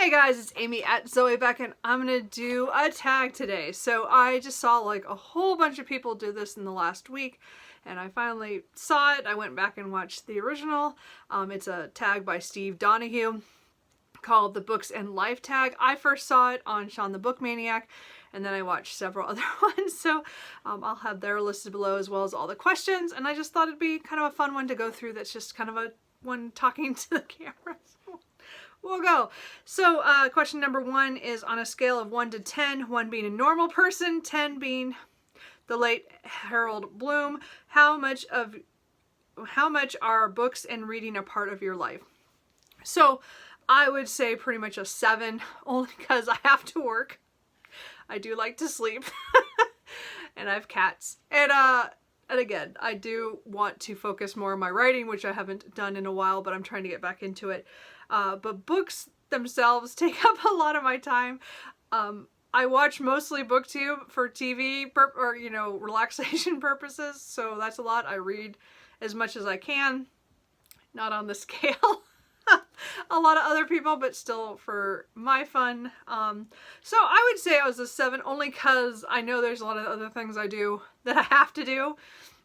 Hey guys, it's Amy at Zoe Beck, and I'm gonna do a tag today. So I just saw like a whole bunch of people do this in the last week, and I finally saw it. I went back and watched the original. It's a tag by Steve Donahue called the Books and Life tag. I first saw it on Sean the Book Maniac, and then I watched several other ones. So I'll have their listed below as well as all the questions, and I just thought it'd be kind of a fun one to go through that's just kind of a one talking to the camera. So we'll go. So question number 1 is on a scale of 1 to 10, 1 being a normal person, 10 being the late Harold Bloom, how much are books and reading a part of your life? So I would say pretty much a 7, only because I have to work. I do like to sleep and I have cats. And again, I do want to focus more on my writing, which I haven't done in a while, but I'm trying to get back into it. But books themselves take up a lot of my time. I watch mostly BookTube for TV or, relaxation purposes. So that's a lot. I read as much as I can, not on the scale a lot of other people, but still for my fun. So I would say I was a 7 only because I know there's a lot of other things I do that I have to do,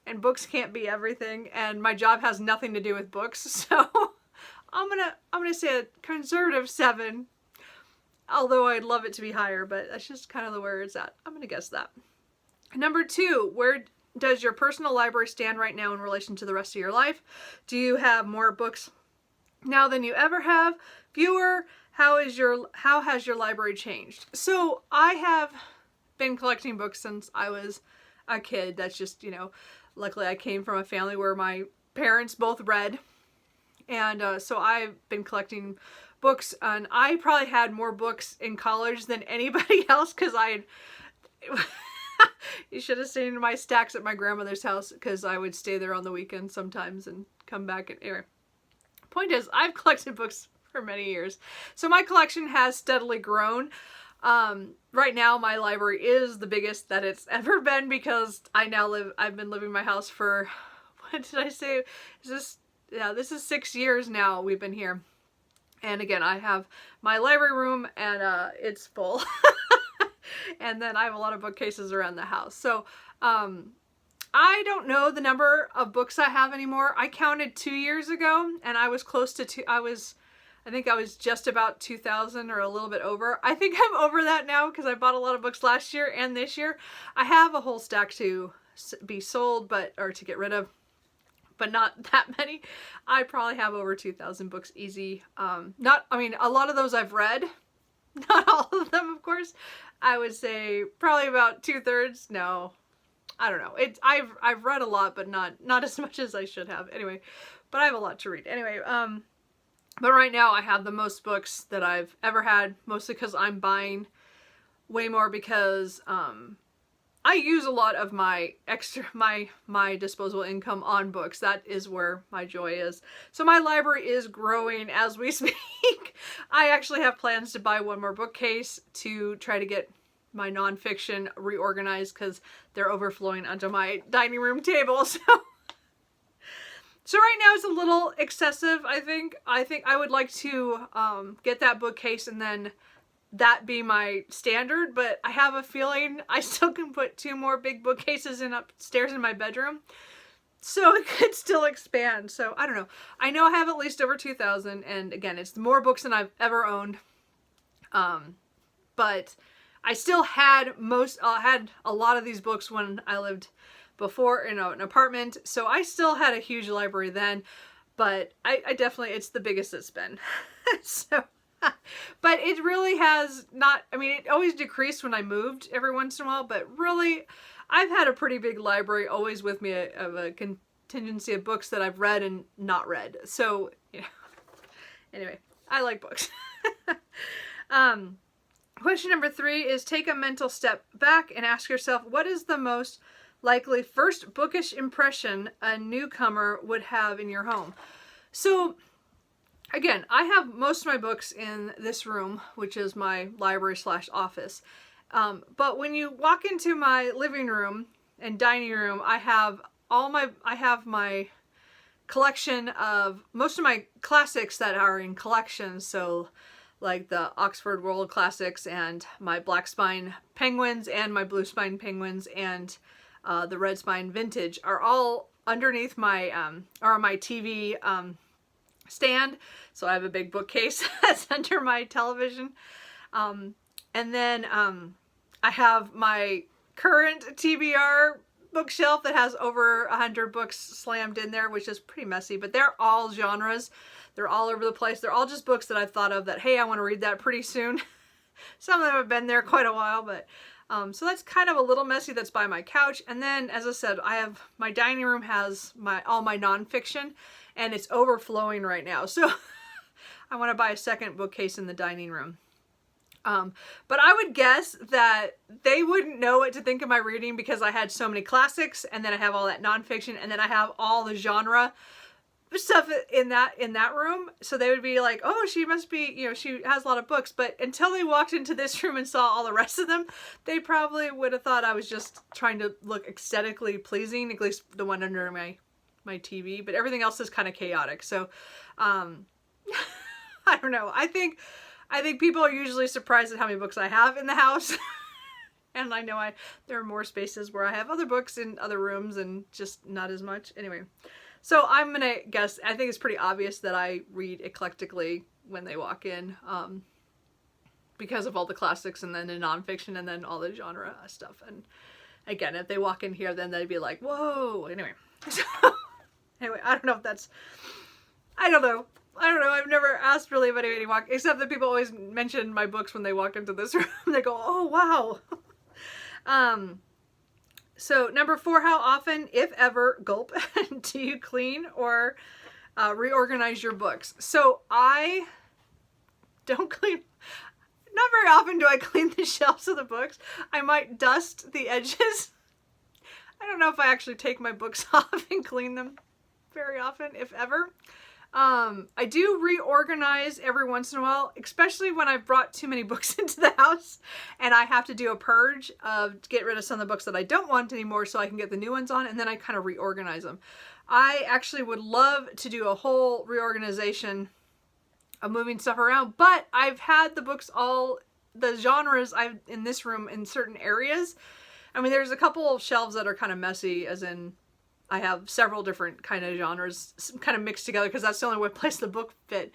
and books can't be everything, and my job has nothing to do with books. So I'm gonna say a conservative 7, although I'd love it to be higher, but that's just kind of where it's at. I'm gonna guess that. Number 2, where does your personal library stand right now in relation to the rest of your life? Do you have more books now than you ever have? Fewer? How has your library changed? So I have been collecting books since I was a kid. That's just, luckily I came from a family where my parents both read. And so I've been collecting books, and I probably had more books in college than anybody else because you should have seen my stacks at my grandmother's house because I would stay there on the weekend sometimes and come back. And anyway, point is, I've collected books for many years. So my collection has steadily grown. Right now my library is the biggest that it's ever been because I've been living in my house for, what did I say? This is 6 years now we've been here. And again, I have my library room and it's full. And then I have a lot of bookcases around the house. So I don't know the number of books I have anymore. I counted 2 years ago and I was close to I think I was just about 2,000 or a little bit over. I think I'm over that now because I bought a lot of books last year and this year. I have a whole stack to be sold, or to get rid of, but not that many. I probably have over 2,000 books easy. A lot of those I've read, not all of them, of course. I would say probably about 2/3. No, I don't know. I've read a lot, but not as much as I should have. Anyway, but I have a lot to read. Anyway, but right now I have the most books that I've ever had, mostly because I'm buying way more because I use a lot of my my disposable income on books. That is where my joy is. So my library is growing as we speak. I actually have plans to buy one more bookcase to try to get my nonfiction reorganized because they're overflowing onto my dining room table. So right now it's a little excessive, I think. I think I would like to get that bookcase and then that be my standard, but I have a feeling I still can put 2 more big bookcases upstairs in my bedroom. So it could still expand. So I don't know. I know I have at least over 2,000, and again, it's more books than I've ever owned. But I still had had a lot of these books when I lived before in an apartment. So I still had a huge library then, but I definitely, it's the biggest it's been. So, but it really has not, it always decreased when I moved every once in a while, but really I've had a pretty big library always with me of a contingency of books that I've read and not read. So, anyway, I like books. Question number 3 is take a mental step back and ask yourself, what is the most likely first bookish impression a newcomer would have in your home? So again, I have most of my books in this room, which is my library / office. But when you walk into my living room and dining room, I have my collection of most of my classics that are in collections. So like the Oxford World Classics and my black spine penguins and my blue spine penguins and the red spine vintage are all underneath my my TV stand. So I have a big bookcase that's under my television. And then I have my current TBR bookshelf that has over 100 books slammed in there, which is pretty messy, but they're all genres. They're all over the place. They're all just books that I've thought of that, hey, I want to read that pretty soon. Some of them have been there quite a while, but so that's kind of a little messy. That's by my couch. And then, as I said, I have my dining room has all my nonfiction, and it's overflowing right now. So I want to buy a second bookcase in the dining room. But I would guess that they wouldn't know what to think of my reading because I had so many classics, and then I have all that nonfiction, and then I have all the genre stuff in that room. So they would be like, oh, she must be, you know, she has a lot of books. But until they walked into this room and saw all the rest of them, they probably would have thought I was just trying to look aesthetically pleasing, at least the one under my TV. But everything else is kind of chaotic. So I don't know. I think people are usually surprised at how many books I have in the house. And I know there are more spaces where I have other books in other rooms and just not as much. Anyway, so I'm going to guess, I think it's pretty obvious that I read eclectically when they walk in, because of all the classics and then the nonfiction and then all the genre stuff. And again, if they walk in here, then they'd be like, whoa. Anyway, so, anyway, I don't know if that's, I don't know. I've never asked really if anybody walk, except that people always mention my books when they walk into this room. They go, oh, wow. So number 4, how often, if ever, gulp, do you clean or reorganize your books? So I don't clean, not very often do I clean the shelves of the books. I might dust the edges. I don't know if I actually take my books off and clean them very often, if ever. I do reorganize every once in a while, especially when I've brought too many books into the house and I have to do a purge to get rid of some of the books that I don't want anymore so I can get the new ones on, and then I kind of reorganize them. I actually would love to do a whole reorganization of moving stuff around, but I've had the books the genres in this room in certain areas. I mean, there's a couple of shelves that are kind of messy, as in I have several different kind of genres kind of mixed together because that's the only way place the book fit.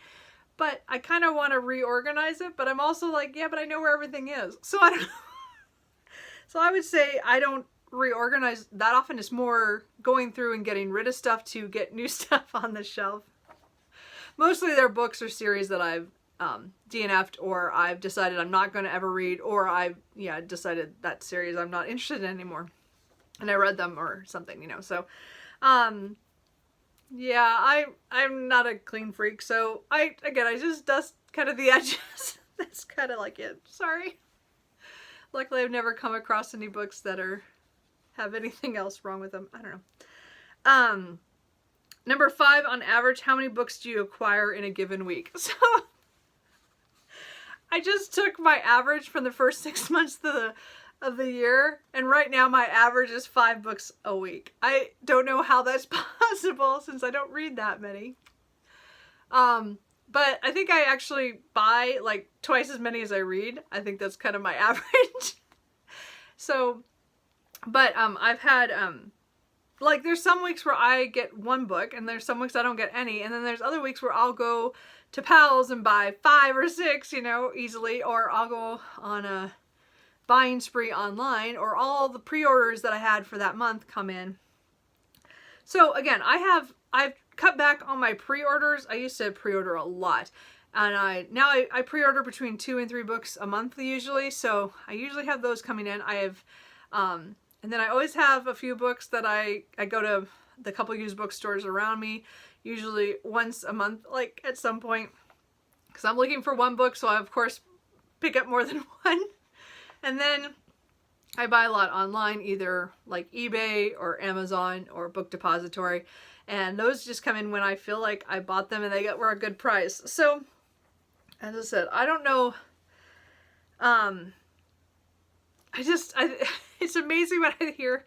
But I kind of want to reorganize it, but I'm also like, yeah, but I know where everything is. So I don't know. So I would say I don't reorganize that often. It's more going through and getting rid of stuff to get new stuff on the shelf. Mostly they're books or series that I've DNF'd, or I've decided I'm not going to ever read, or I've decided that series I'm not interested in anymore. And I read them or something, you know. So, yeah, I'm not a clean freak. So I just dust kind of the edges. That's kind of like it. Sorry. Luckily, I've never come across any books that have anything else wrong with them. I don't know. Number 5, on average, how many books do you acquire in a given week? So I just took my average from the first 6 months of the year, and right now my average is 5 books a week. I don't know how that's possible since I don't read that many. But I think I actually buy like twice as many as I read. I think that's kind of my average. So, but I've had like there's some weeks where I get 1 book, and there's some weeks I don't get any, and then there's other weeks where I'll go to Pals and buy 5 or 6, you know, easily, or I'll go on a buying spree online, or all the pre-orders that I had for that month come in. So again, I've cut back on my pre-orders. I used to pre-order a lot, and now I pre-order between 2 and 3 books a month usually. So I usually have those coming in. I have, and then I always have a few books that I go to the couple used bookstores around me, usually once a month, like at some point, because I'm looking for 1 book. So I of course pick up more than 1. And then I buy a lot online, either like eBay or Amazon or Book Depository. And those just come in when I feel like I bought them and they were a good price. So, as I said, I don't know. It's amazing when I hear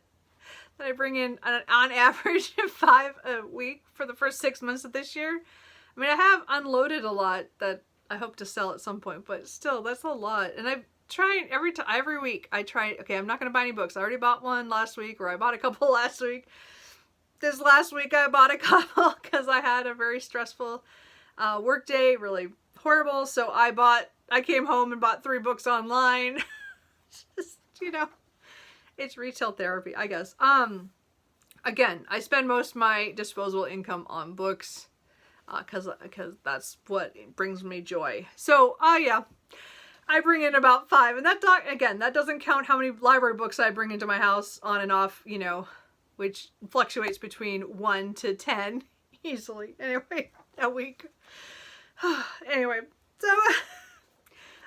that I bring in on average 5 a week for the first 6 months of this year. I mean, I have unloaded a lot that I hope to sell at some point, but still, that's a lot. And I'm trying every week. I try, okay, I'm not going to buy any books. I already bought one last week, or I bought a couple last week. This last week I bought a couple because I had a very stressful work day, really horrible. So I came home and bought 3 books online. Just, you know, it's retail therapy, I guess. Again, I spend most of my disposable income on books because that's what brings me joy. So, yeah, I bring in about 5, and that doesn't count how many library books I bring into my house on and off, you know, which fluctuates between 1 to 10 easily. Anyway, a week. Anyway, so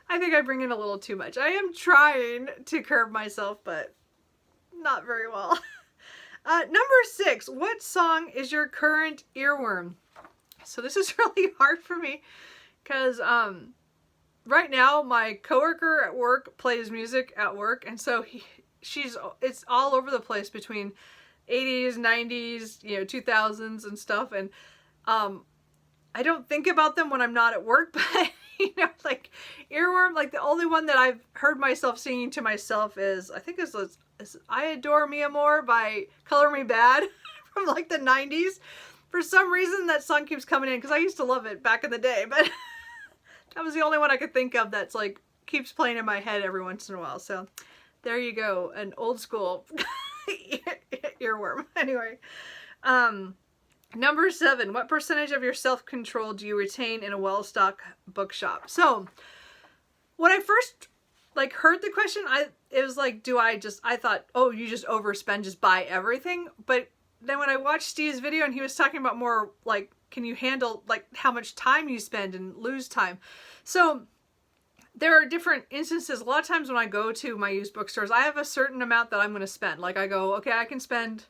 I think I bring in a little too much. I am trying to curb myself, but not very well. Number 6, what song is your current earworm? So this is really hard for me because right now my coworker at work plays music at work, and so it's all over the place between 80s, 90s, you know, 2000s and stuff, and I don't think about them when I'm not at work, but you know, like earworm, like the only one that I've heard myself singing to myself is, I think is I Adore Me Amor by Color Me Bad from like the 90s. For some reason that song keeps coming in because I used to love it back in the day, but that was the only one I could think of that's like keeps playing in my head every once in a while. So there you go, an old school earworm. Anyway, number 7, what percentage of your self-control do you retain in a well-stocked bookshop? So when I first like heard the question, it was like, I thought, oh, you just overspend, just buy everything. But then when I watched Steve's video and he was talking about more like, can you handle like how much time you spend and lose time? So there are different instances. A lot of times when I go to my used bookstores, I have a certain amount that I'm going to spend. Like I go, okay, I can spend,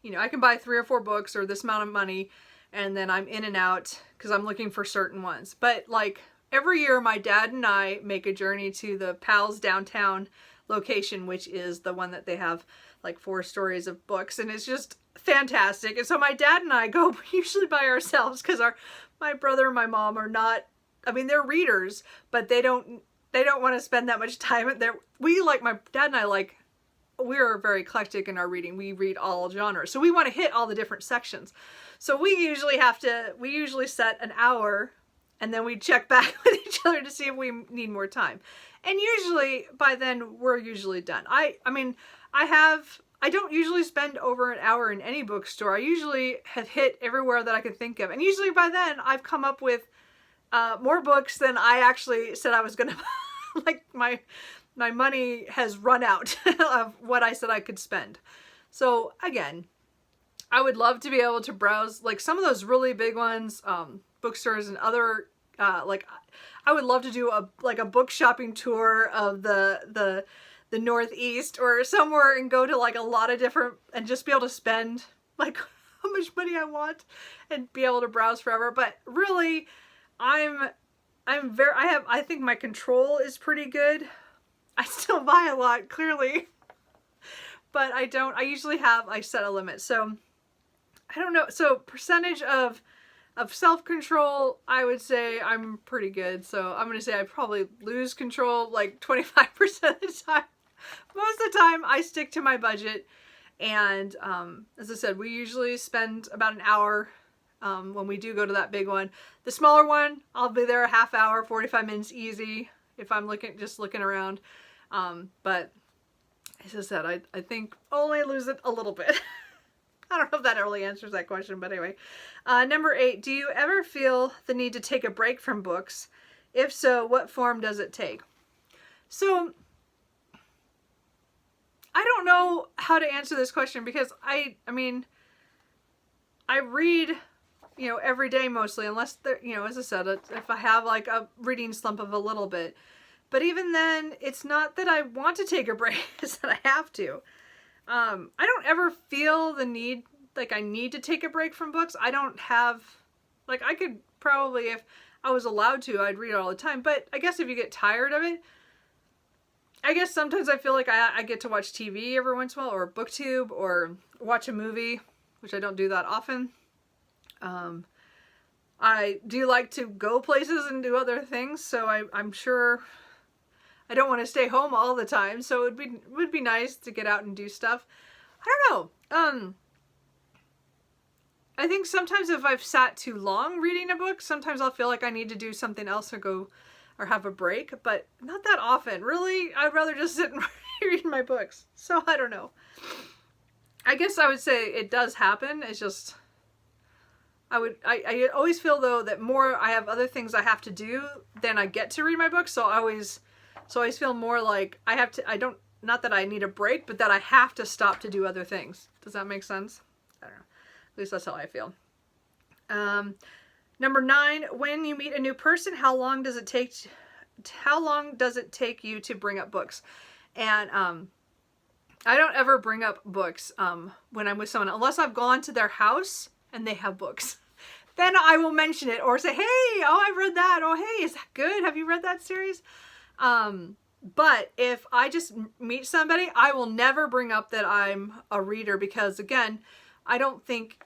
you know, I can buy 3 or 4 books or this amount of money, and then I'm in and out because I'm looking for certain ones. But like every year my dad and I make a journey to the Pals downtown location, which is the one that they have like 4 stories of books, and it's just fantastic. And so my dad and I go usually by ourselves because my brother and my mom are not, I mean, they're readers, but they don't want to spend that much time there. My dad and I we're very eclectic in our reading. We read all genres. So we want to hit all the different sections. So we usually set an hour and then we check back with each other to see if we need more time. And usually by then we're usually done. I don't usually spend over an hour in any bookstore. I usually have hit everywhere that I could think of. And usually by then I've come up with more books than I actually said I was going to buy. Like my money has run out of what I said I could spend. So again, I would love to be able to browse like some of those really big ones, bookstores and other, I would love to do a book shopping tour of the Northeast or somewhere and go to like a lot of different, and just be able to spend like how much money I want and be able to browse forever. But really, I think my control is pretty good. I still buy a lot, clearly, but I set a limit. So I don't know. So percentage of self-control, I would say I'm pretty good. So I'm going to say I probably lose control like 25% of the time. Most of the time I stick to my budget. And as I said, we usually spend about an hour when we do go to that big one. The smaller one, I'll be there a half hour, 45 minutes easy if I'm just looking around. But as I said, I think only lose it a little bit. I don't know if that really answers that question, but anyway. Number 8, do you ever feel the need to take a break from books? If so, what form does it take? So I don't know how to answer this question because I mean, I read, you know, every day mostly, unless there, you know, as I said, if I have like a reading slump of a little bit. But even then, it's not that I want to take a break, it's that I have to. I don't ever feel the need, like I need to take a break from books. I don't have, like I could probably, if I was allowed to, I'd read it all the time. But I guess if you get tired of it, I guess sometimes I feel like I get to watch TV every once in a while, or BookTube, or watch a movie, which I don't do that often. I I do like to go places and do other things, so I'm sure I don't want to stay home all the time, so it would be nice to get out and do stuff. I don't know. I think sometimes if I've sat too long reading a book, sometimes I'll feel like I need to do something else or have a break, but not that often. Really, I'd rather just sit and read my books. So I don't know. I guess I would say it does happen. It's just, I always feel though that more I have other things I have to do than I get to read my books. So I always feel more like not that I need a break, but that I have to stop to do other things. Does that make sense? I don't know. At least that's how I feel. Number 9, when you meet a new person, how long does it take you to bring up books? And I don't ever bring up books when I'm with someone, unless I've gone to their house and they have books. Then I will mention it or say, hey, oh, I read that. Oh, hey, is that good? Have you read that series? But if I just meet somebody, I will never bring up that I'm a reader because, again, I don't think,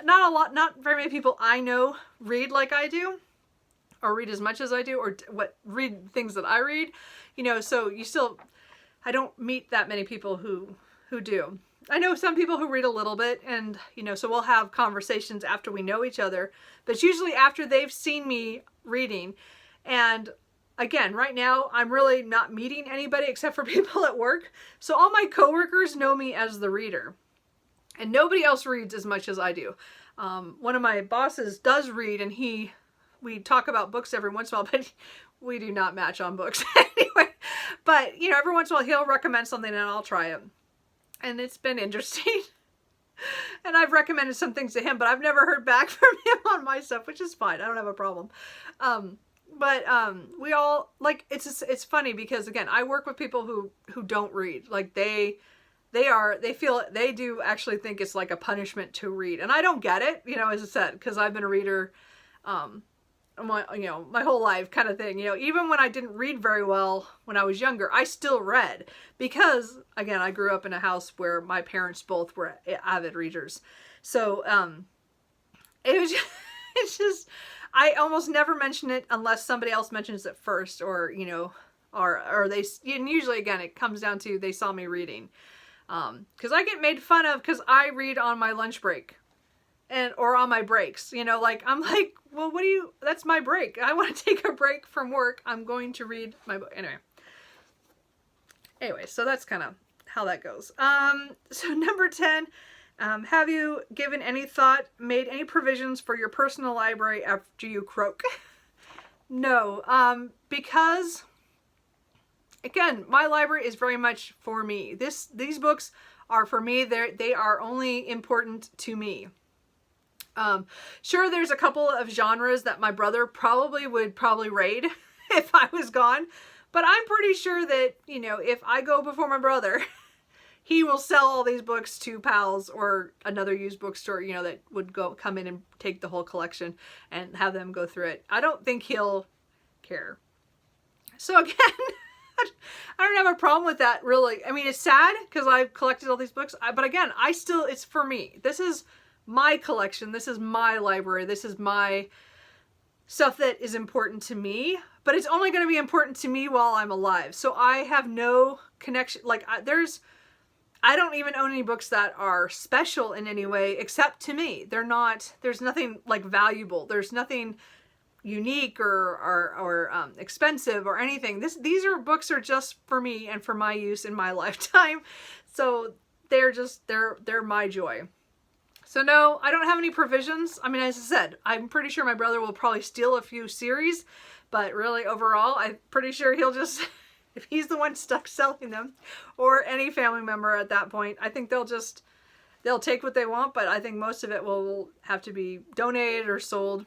not very many people I know read like I do, or read as much as I do, or read things that I read, so I don't meet that many people who do. I know some people who read a little bit, and, so we'll have conversations after we know each other, but it's usually after they've seen me reading. And again, right now, I'm really not meeting anybody except for people at work. So all my coworkers know me as the reader. And nobody else reads as much as I do. One of my bosses does read, and we talk about books every once in a while, but we do not match on books anyway. But, every once in a while he'll recommend something and I'll try it. And it's been interesting. And I've recommended some things to him, but I've never heard back from him on my stuff, which is fine. I don't have a problem. But we all, it's funny because, again, I work with people who don't read. Like, they do actually think it's like a punishment to read. And I don't get it, as I said, because I've been a reader, my whole life kind of thing. Even when I didn't read very well when I was younger, I still read because, again, I grew up in a house where my parents both were avid readers. So, it's just, I almost never mention it unless somebody else mentions it first, or they, and usually, again, it comes down to they saw me reading. Because I get made fun of because I read on my lunch break or on my breaks, I'm like, well, that's my break. I want to take a break from work. I'm going to read my book. Anyway, so that's kind of how that goes. So number 10, have you given any thought, made any provisions for your personal library after you croak? No, because, again, my library is very much for me. These books are for me. They are only important to me. Sure, there's a couple of genres that my brother would raid if I was gone, but I'm pretty sure that, if I go before my brother, he will sell all these books to pals or another used bookstore, that would come in and take the whole collection and have them go through it. I don't think he'll care. So again, I don't have a problem with that, really. I mean, it's sad because I've collected all these books, but again, it's for me. This is my collection. This is my library. This is my stuff that is important to me, but it's only going to be important to me while I'm alive. So I have no connection. I don't even own any books that are special in any way except to me. There's nothing valuable. There's nothing unique or expensive or anything. These books are just for me and for my use in my lifetime. So they're my joy. So no, I don't have any provisions. I mean, as I said, I'm pretty sure my brother will probably steal a few series, but really overall, I'm pretty sure he'll just, if he's the one stuck selling them, or any family member at that point, I think they'll take what they want, but I think most of it will have to be donated or sold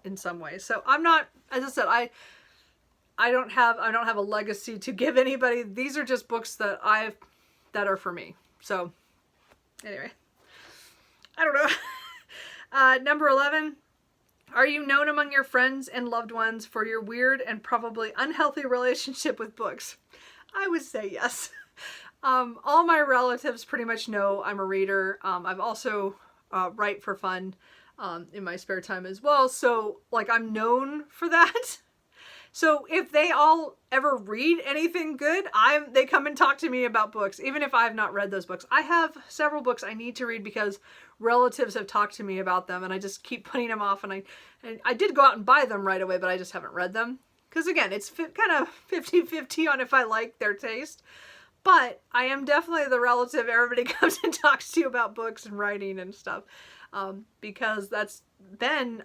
in some way. So I'm not, as I said, I don't have a legacy to give anybody. These are just books that are for me. So anyway, I don't know. Number 11, are you known among your friends and loved ones for your weird and probably unhealthy relationship with books? I would say yes. All my relatives pretty much know I'm a reader. I've also write for fun. in my spare time as well. So like I'm known for that. So if they all ever read anything good, they come and talk to me about books, even if I have not read those books. I have several books I need to read because relatives have talked to me about them, and I just keep putting them off. And I did go out and buy them right away, but I just haven't read them. Because again, it's kind of 50-50 on if I like their taste. But I am definitely the relative everybody comes and talks to about books and writing and stuff. Because that's been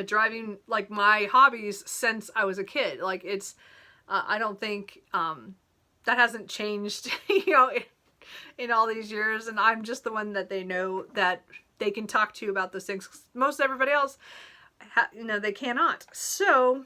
driving like my hobbies since I was a kid. Like it's, I don't think that hasn't changed, you know, in all these years. And I'm just the one that they know that they can talk to you about those things. Most everybody else, you know, they cannot. So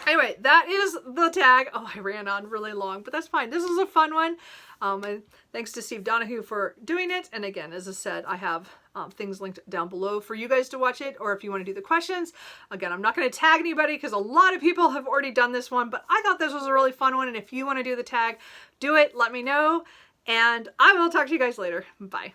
anyway, that is the tag. Oh, I ran on really long, but that's fine. This is a fun one. And thanks to Steve Donahue for doing it. And again, as I said, I have things linked down below for you guys to watch it, or if you want to do the questions. Again, I'm not going to tag anybody because a lot of people have already done this one, but I thought this was a really fun one. And if you want to do the tag, do it. Let me know. And I will talk to you guys later. Bye.